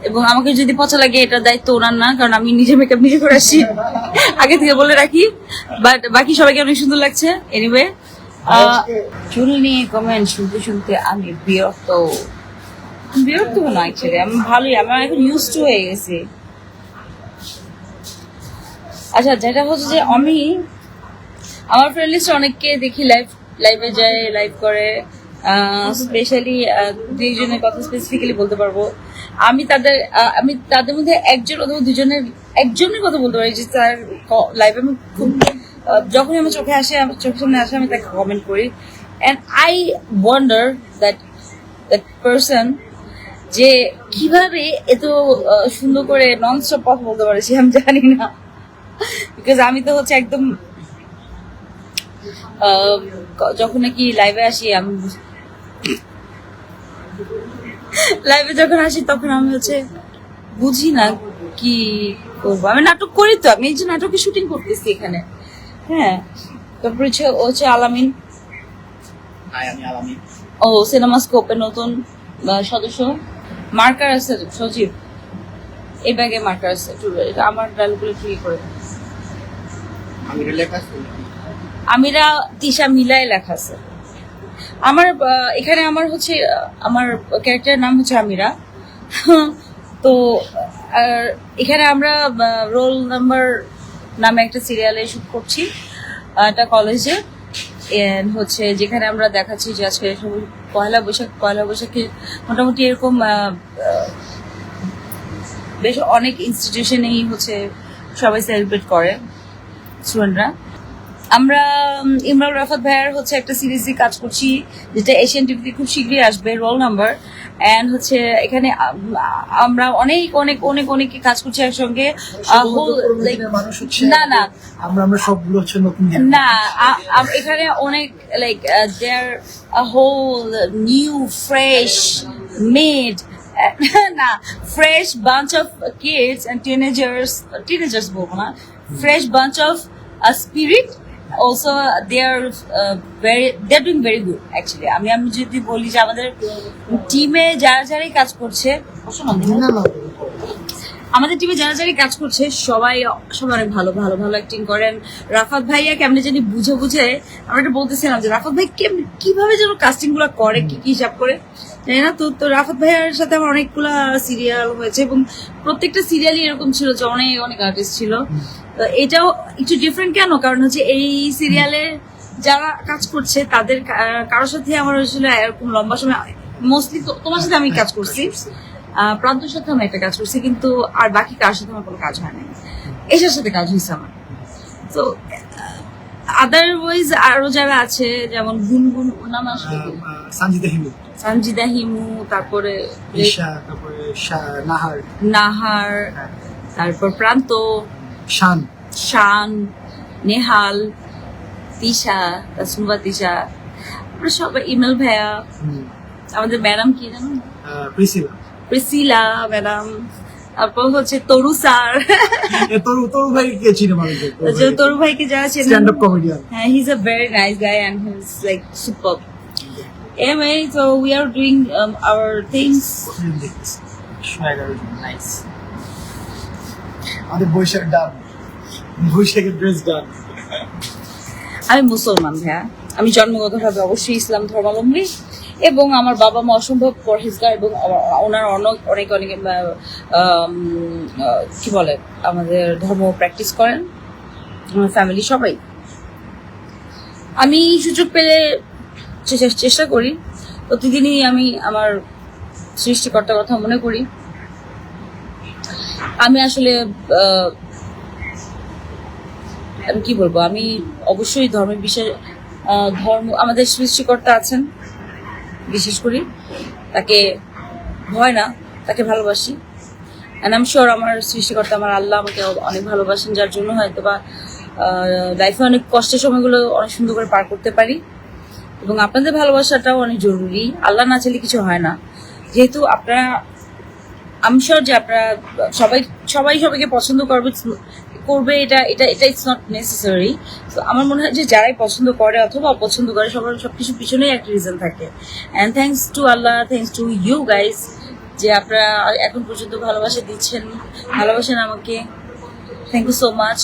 এবং আমাকে যদি পচা লাগে এটার দায়িত্ব ওনার না, কারণ আমি নিজে মেকআপ নিজে করে আসি, আগে থেকে বলে রাখি। বাট বাকি সবাইকে অনেক সুন্দর লাগছে। এনিওয়ে, চুল নিয়ে কমেন্ট শুনতে শুনতে আমি বিরক্ত না, অ্যাকচুয়ালি আমি ভালোই, আমার এখন ইউজ টু হয়ে গেছি। আচ্ছা, যেটা হচ্ছে যে আমি আমার ফ্রেন্ড লিস্ট অনেককে দেখি লাইভে যায়, লাইভ করে। স্পেশালি দুইজনের কথা স্পেসিফিক্যালি বলতে পারবো। আমি তাদের মধ্যে একজন অথবা দুজনের একজনের কথা বলতে পারি যে তার লাইভে আমি খুব যখনই আমার চোখের সামনে আসে আমি তাকে কমেন্ট করি। And I wonder that person যে কিভাবে এত সুন্দর করে নন স্টপ কথা বলতে পারে, সে আমি জানি না। বিকজ আমি তো হচ্ছে একদম যখন নাকি লাইভে আসি, আমি লাইভে যখন আসি তখন আমি হচ্ছে বুঝি না কি করবো। আমি নাটক করি, তো আমি এই যে নাটকের শুটিং করতেছি এখানে। হ্যাঁ, তারপর হচ্ছে আলামিন, ও সিনেমা স্কোপের নতুন সদস্য। মার্কার আছে সজীব, এই ব্যাগে মার্কার আছে, আমার ডায়লগুলো ঠিক করে আমিরা তিশা মিলাই লেখা আছে। আমার এখানে আমার হচ্ছে আমার ক্যারেক্টারের নাম হচ্ছে আমিরা। তো এখানে আমরা রোল নাম্বার নামে একটা সিরিয়ালে শুট করছি, একটা কলেজে। হচ্ছে যেখানে আমরা দেখাচ্ছি যে আজকে পয়লা বৈশাখে মোটামুটি এরকম বেশ অনেক ইনস্টিটিউশনেই হচ্ছে সবাই সেলিব্রেট করে স্টুডেন্টরা। আমরা ইমরান রাফাত ভাইয়ার হচ্ছে একটা সিরিজে কাজ করছি, যেটা এশিয়ান টিভিতে খুব শীঘ্রই আসবে, রোল নাম্বার। এন্ড হচ্ছে এখানে আমরা অনেক অনেক অনেক অনেক কাজ করছি একসঙ্গে। না আমরা সবগুলো হচ্ছে নতুন না, এখানে অনেক like there whole new fresh made না fresh bunch of kids and teenagers বলবো না, fresh bunch of spirit. Also they're doing very good actually. আমি যদি বলি যে আমাদের টিমে যারাই কাজ করছে, আমাদের টিমে যারাই কাজ করছে সবাই অনেক ভালো অ্যাক্টিং করেন। রাফাত ভাইয়া কেমনে জানি বুঝে আমরা এটা বলতেছিলাম যে রাফাত ভাই কিভাবে যেন কাস্টিং গুলো করে, কি হিসাব করে জানি না। তো রাফাত ভাইয়ার সাথে আমার অনেকগুলা সিরিয়াল হয়েছে এবং প্রত্যেকটা সিরিয়ালই এরকম ছিল যে অনেক অনেক আর্টিস্ট ছিল। এটাও একটু ডিফারেন্ট কেন, কারণ হচ্ছে এই সিরিয়ালে যারা কাজ করছে তাদের কারোর সাথে আমার আসলে এরকম লম্বা সময়, মোস্টলি তোমার সাথে আমি কাজ করছি, প্রান্তর সাথে আমি একটা কাজ করছি, কিন্তু আর বাকি কারোর সাথে আমার কোনো কাজ হয় নাই। এটার সাথে কাজ হয়েছে আমার। তো আদারওয়াইজ আরো যারা আছে যেমন গুনগুন, নাম আসলে সঞ্জিদা হিমু, তারপরে নাহার, তারপর প্রান্ত, শান, নেহাল, তিশা, তাসনুবা তিশা, সবাই, ইমেল ভাইয়া, আমাদের ম্যাডাম কি জানো, প্রিসিলা ম্যাডাম, তারপর হচ্ছে তরু স্যার। তরু ভাইকে চিনে মানুষ, তরু ভাইকে যারা চেনে, স্ট্যান্ড আপ কমেডিয়ান। হ্যাঁ, he is a very nice guy and he is like superb. Anyway, so we are doing our things. Nice. আমাদের বৈশাখের ড্রেস ডান। আমি মুসলমান ভাইয়া, আমি জন্মগতভাবে অবশ্যই ইসলাম ধর্মাবলম্বী এবং আমার বাবা মা অসম্ভব পরহেজগার এবং ওনার অনেক অনেক কি বলে আমাদের ধর্ম প্র্যাকটিস করেন, আমার ফ্যামিলি সবাই। আমি সুযোগ পেলে চেষ্টা করি প্রতিদিনই, আমি আমার সৃষ্টিকর্তার কথা মনে করি। আমি আসলে আমি কি বলবো, আমি অবশ্যই ধর্মের বিষয়ে আমাদের সৃষ্টিকর্তা আছেন, বিশেষ করি তাকে ভয় না, তাকে ভালোবাসি। এন্ড আই এম শিওর আমার সৃষ্টিকর্তা, আমার আল্লাহ আমাকে অনেক ভালোবাসেন, যার জন্য হয়তো বা লাইফে অনেক কষ্টের সময়গুলো অনেক সুন্দর করে পার করতে পারি। এবং আপনাদের ভালোবাসাটাও অনেক জরুরি, আল্লাহ না চাইলে কিছু হয় না। যেহেতু আপনারা, আমি শিওর যে আপনারা সবাইকে পছন্দ করবে, এটা ইটস নট নেসেসারি। তো আমার মনে হয় যে যারাই পছন্দ করে অথবা অপছন্দ করে, সবার সবকিছু পিছনেই একটা রিজন থাকে। And thanks to Allah, thanks to you guys যে আপনারা এখন পর্যন্ত ভালোবাসা দিচ্ছেন, ভালোবাসেন আমাকে। Thank you so much.